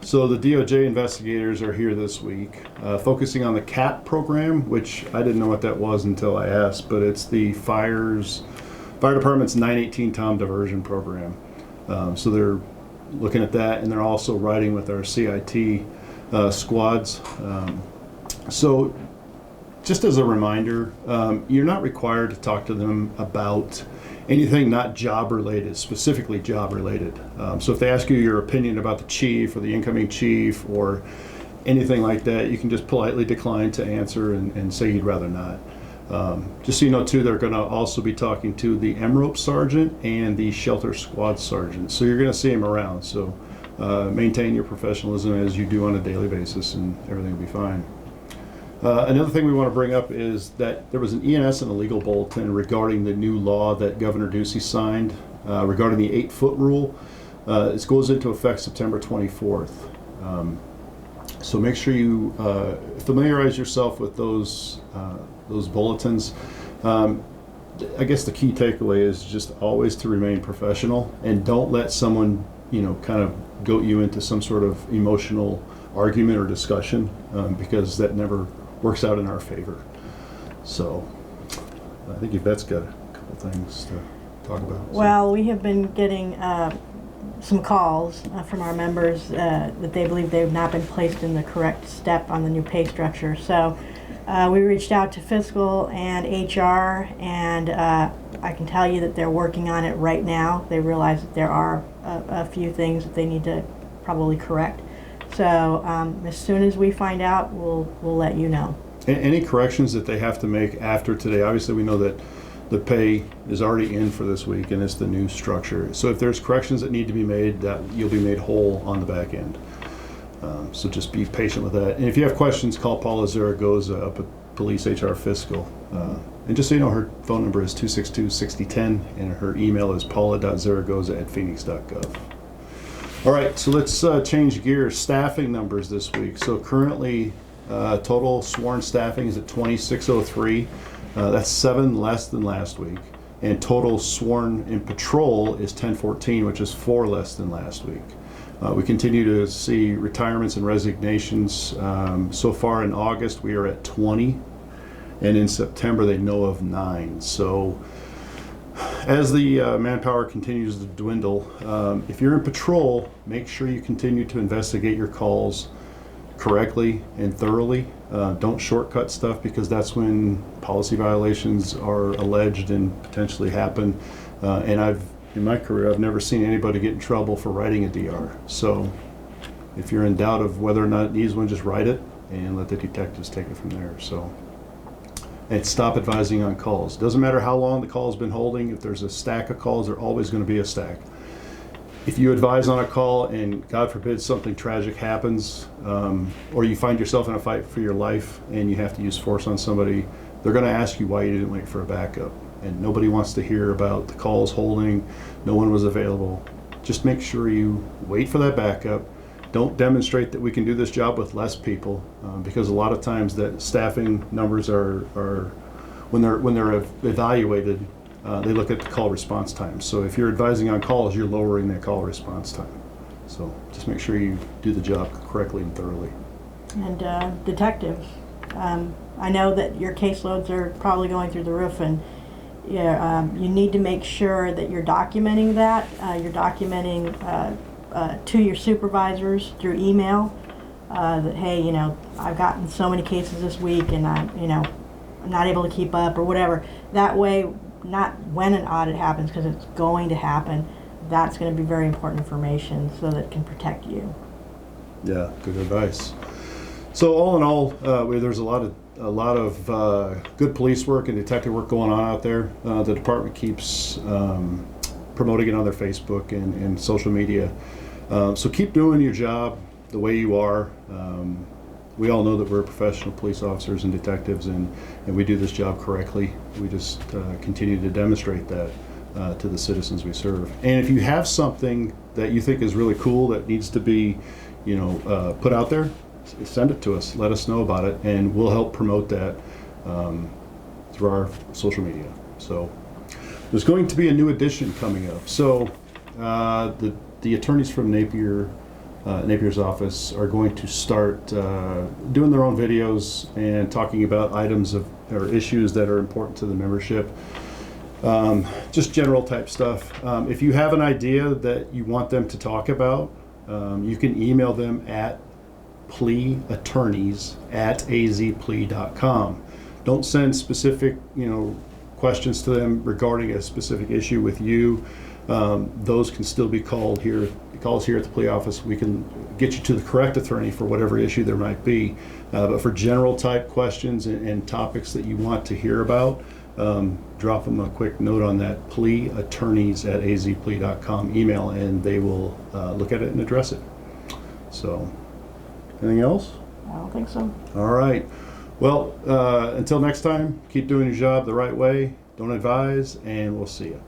So the DOJ investigators are here this week, focusing on the CAT program, which I didn't know what that was until I asked, but it's the fire department's 918 Tom diversion program. So they're looking at that, and they're also riding with our CIT squads. So just as a reminder, you're not required to talk to them about anything not job related, specifically job related. So if they ask you your opinion about the chief or the incoming chief or anything like that, you can just politely decline to answer and say you'd rather not. Just so you know too, they're going to also be talking to the MROP sergeant and the shelter squad sergeant. So you're going to see them around. So maintain your professionalism as you do on a daily basis, and everything will be fine. Another thing we want to bring up is that there was an ENS and a legal bulletin regarding the new law that Governor Ducey signed regarding the 8-foot rule. It goes into effect September 24th. So make sure you familiarize yourself with those bulletins. I guess the key takeaway is just always to remain professional and don't let someone, kind of goat you into some sort of emotional argument or discussion, because that never works out in our favor. So I think Yvette's got a couple things to talk about. Well, we have been getting some calls from our members that they believe they have not been placed in the correct step on the new pay structure. So we reached out to fiscal and HR, and I can tell you that they're working on it right now. They realize that there are a few things that they need to probably correct. So as soon as we find out, we'll let you know. Any corrections that they have to make after today, obviously we know that the pay is already in for this week and it's the new structure. So if there's corrections that need to be made, that you'll be made whole on the back end. So just be patient with that. And if you have questions, call Paula Zaragoza up at Police HR Fiscal. And just so you know, her phone number is 262-6010 and her email is paula.zaragoza@phoenix.gov. All right, so let's change gears. Staffing numbers this week. So currently, total sworn staffing is at 2603. That's 7 less than last week. And total sworn in patrol is 1014, which is 4 less than last week. We continue to see retirements and resignations. So far in August, we are at 20. And in September, they know of 9. So as the manpower continues to dwindle, if you're in patrol, make sure you continue to investigate your calls correctly and thoroughly. Don't shortcut stuff, because that's when policy violations are alleged and potentially happen. And in my career, I've never seen anybody get in trouble for writing a DR. So if you're in doubt of whether or not it needs one, just write it and let the detectives take it from there. So. And stop advising on calls. Doesn't matter how long the call's been holding. If there's a stack of calls, there's always going to be a stack. If you advise on a call and God forbid something tragic happens, or you find yourself in a fight for your life and you have to use force on somebody, they're going to ask you why you didn't wait for a backup. And nobody wants to hear about the calls holding, no one was available. Just make sure you wait for that backup. Don't demonstrate that we can do this job with less people, because a lot of times that staffing numbers are when they're evaluated, they look at the call response time. So if you're advising on calls, you're lowering that call response time. So just make sure you do the job correctly and thoroughly. And detectives, I know that your caseloads are probably going through the roof, and you need to make sure that you're documenting that. You're documenting to your supervisors through email that, hey, I've gotten so many cases this week and I'm not able to keep up or whatever. That way, not when an audit happens, because it's going to happen, that's going to be very important information so that it can protect you. Yeah, good advice. So all in all, there's a lot of good police work and detective work going on out there. The department keeps promoting it on their Facebook and social media. So keep doing your job the way you are. We all know that we're professional police officers and detectives, and we do this job correctly. We just continue to demonstrate that to the citizens we serve. And if you have something that you think is really cool that needs to be, put out there, send it to us. Let us know about it, and we'll help promote that through our social media. So there's going to be a new edition coming up. So the attorneys from Napier Napier's office are going to start doing their own videos and talking about items or issues that are important to the membership. Just general type stuff. If you have an idea that you want them to talk about, you can email them at pleattorneys@azplea.com. Don't send specific, questions to them regarding a specific issue with you. Those can still be called here. Call us here at the plea office. We can get you to the correct attorney for whatever issue there might be. But for general type questions and topics that you want to hear about, drop them a quick note on that pleattorneys@azplea.com email, and they will look at it and address it. So, anything else? I don't think so. All right. Well, until next time, keep doing your job the right way. Don't advise, and we'll see you.